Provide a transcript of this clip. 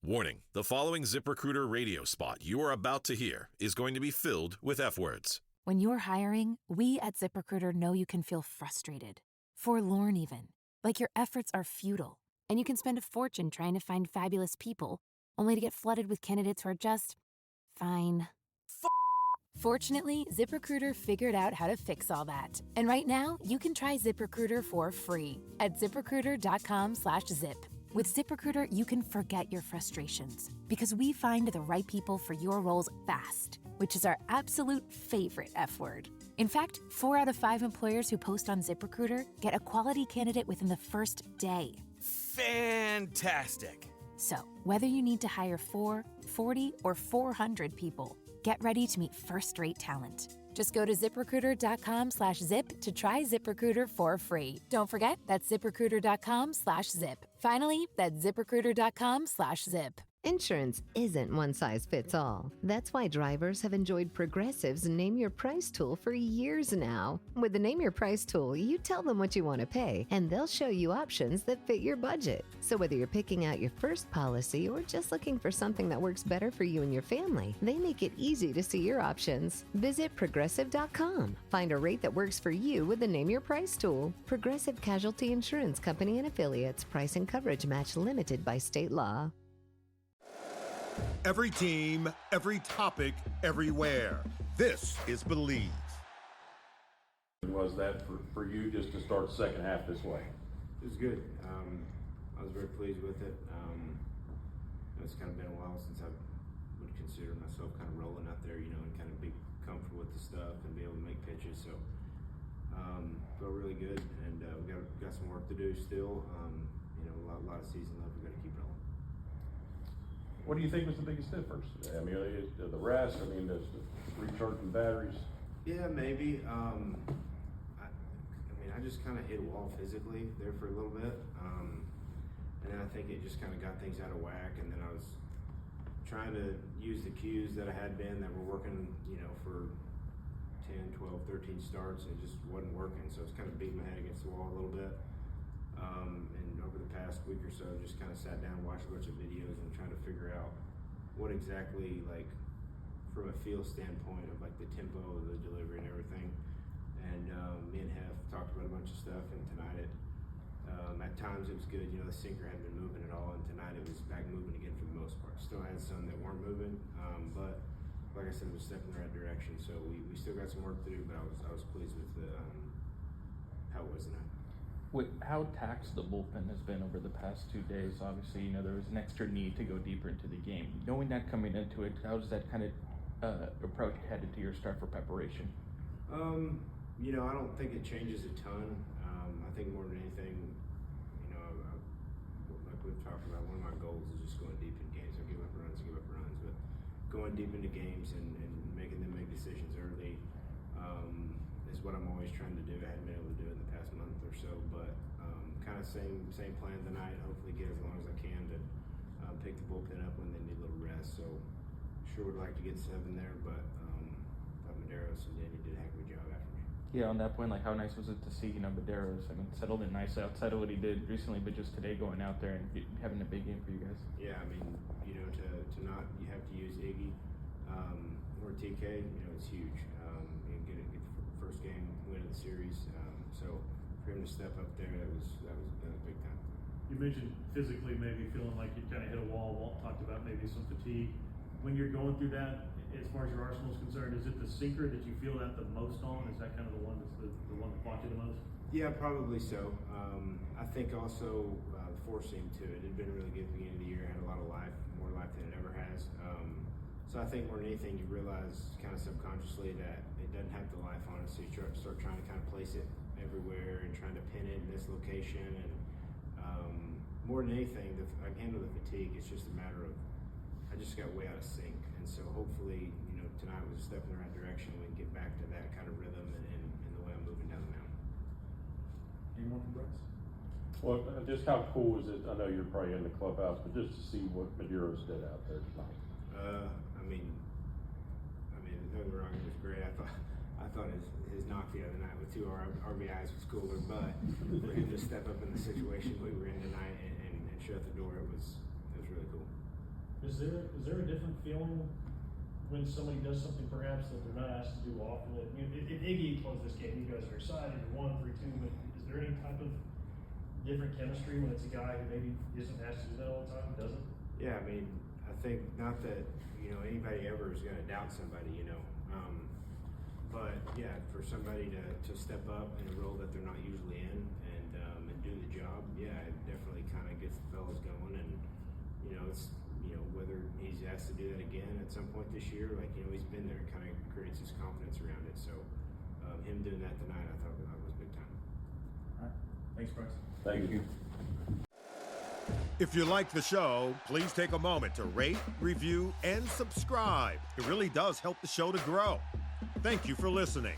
Warning, the following ZipRecruiter radio spot you are about to hear is going to be filled with F-words. When you're hiring, we at ZipRecruiter know you can feel frustrated, forlorn even, like your efforts are futile, and you can spend a fortune trying to find fabulous people, only to get flooded with candidates who are just fine. Fortunately, ZipRecruiter figured out how to fix all that. And right now, you can try ZipRecruiter for free at ZipRecruiter.com/zip. With ZipRecruiter, you can forget your frustrations because we find the right people for your roles fast, which is our absolute favorite F word. In fact, 4 out of 5 employers who post on ZipRecruiter get a quality candidate within the first day. Fantastic. So, whether you need to hire 4, 40, or 400 people, get ready to meet first-rate talent. Just go to ZipRecruiter.com/zip to try ZipRecruiter for free. Don't forget, that's ZipRecruiter.com/zip. Finally, that's ZipRecruiter.com/zip. Insurance isn't one size fits all. That's why drivers have enjoyed Progressive's Name Your Price tool for years now. With the Name Your Price tool, you tell them what you want to pay, and they'll show you options that fit your budget. So whether you're picking out your first policy or just looking for something that works better for you and your family, they make it easy to see your options. Visit Progressive.com. Find a rate that works for you with the Name Your Price tool. Progressive Casualty Insurance Company and Affiliates. Price and coverage match limited by state law. Every team, every topic, everywhere. This is Believe. Was that for you just to start the second half this way? It was good. I was very pleased with it. It's kind of been a while since I would consider myself kind of rolling out there, and kind of be comfortable with the stuff and be able to make pitches. So felt really good, and we got some work to do still. A lot of season left. We got to keep rolling. What do you think was the biggest difference today? I mean, the rest, there's the recharging batteries. Yeah, maybe. I just kind of hit a wall physically there for a little bit. And then I think it just kind of got things out of whack. And then I was trying to use the cues that I had been that were working, for 10, 12, 13 starts, and it just wasn't working. So I was kind of beating my head against the wall a little bit. And over the past week or so, just kind of sat down and watched a bunch of videos and trying to figure out what exactly, from a feel standpoint of the tempo of the delivery and everything. And me and Hef talked about a bunch of stuff, and tonight at times it was good. The sinker hadn't been moving at all, and tonight it was back moving again for the most part. Still had some that weren't moving, but like I said, it was a step in the right direction. So we still got some work to do, but I was pleased with how it was tonight. With how taxed the bullpen has been over the past 2 days, obviously, there was an extra need to go deeper into the game. Knowing that coming into it, how does that kind of approach headed to your start for preparation? I don't think it changes a ton. I think more than anything, like we've talked about, one of my goals is just going deep in games. I give up runs, but going deep into games and making them make decisions early is what I'm always trying to do. I hadn't been able to do it in the past month or so, but kind of same plan tonight. Hopefully get as long as I can to pick the bullpen up when they need a little rest. So sure would like to get 7 there, but Mederos and Danny did a heck of a job after me. Yeah, on that point, how nice was it to see, Mederos, settled in nice outside of what he did recently, but just today going out there and having a big game for you guys. Yeah, to not, you have to use Iggy or TK, it's huge. Get the first game win of the series. So for him to step up there, that was big time. You mentioned physically maybe feeling like you kind of hit a wall. Walt talked about maybe some fatigue. When you're going through that, as far as your arsenal is concerned, is it the sinker that you feel that the most on? Is that kind of the one that's the one that fought you the most? Yeah, probably so. I think also the four seam too. It had been really good at the beginning of the year. Had a lot of life, more life than it ever has. So I think more than anything, you realize kind of subconsciously that it doesn't have the life on it. So you start trying to kind of place it everywhere and trying to pin it in this location. And more than anything, I can handle the fatigue. It's just a matter of I just got way out of sync. And so hopefully, tonight was a step in the right direction. We can get back to that kind of rhythm and the way I'm moving down the mountain. Any more from Bryce? Well, just how cool is it? I know you're probably in the clubhouse, but just to see what Mederos did out there tonight. Don't get me wrong, it was great. I thought his knock the other night with 2 RBIs was cooler, but for him to step up in the situation we were in tonight and shut the door, it was really cool. is there a different feeling when somebody does something perhaps that they're not asked to do often? I mean, if Iggy closed this game, you guys are excited, you won 3-2, but is there any type of different chemistry when it's a guy who maybe isn't asked to do that all the time, doesn't? Yeah, I mean, I think not that, anybody ever is going to doubt somebody, but yeah, for somebody to step up in a role that they're not usually in and do the job, yeah, it definitely kind of gets the fellas going. And it's whether he's asked to do that again at some point this year, he's been there, it kind of creates his confidence around it. So him doing that tonight, I thought was big time. All right, thanks, Bryce. Thank you. If you like the show, please take a moment to rate, review, and subscribe. It really does help the show to grow. Thank you for listening.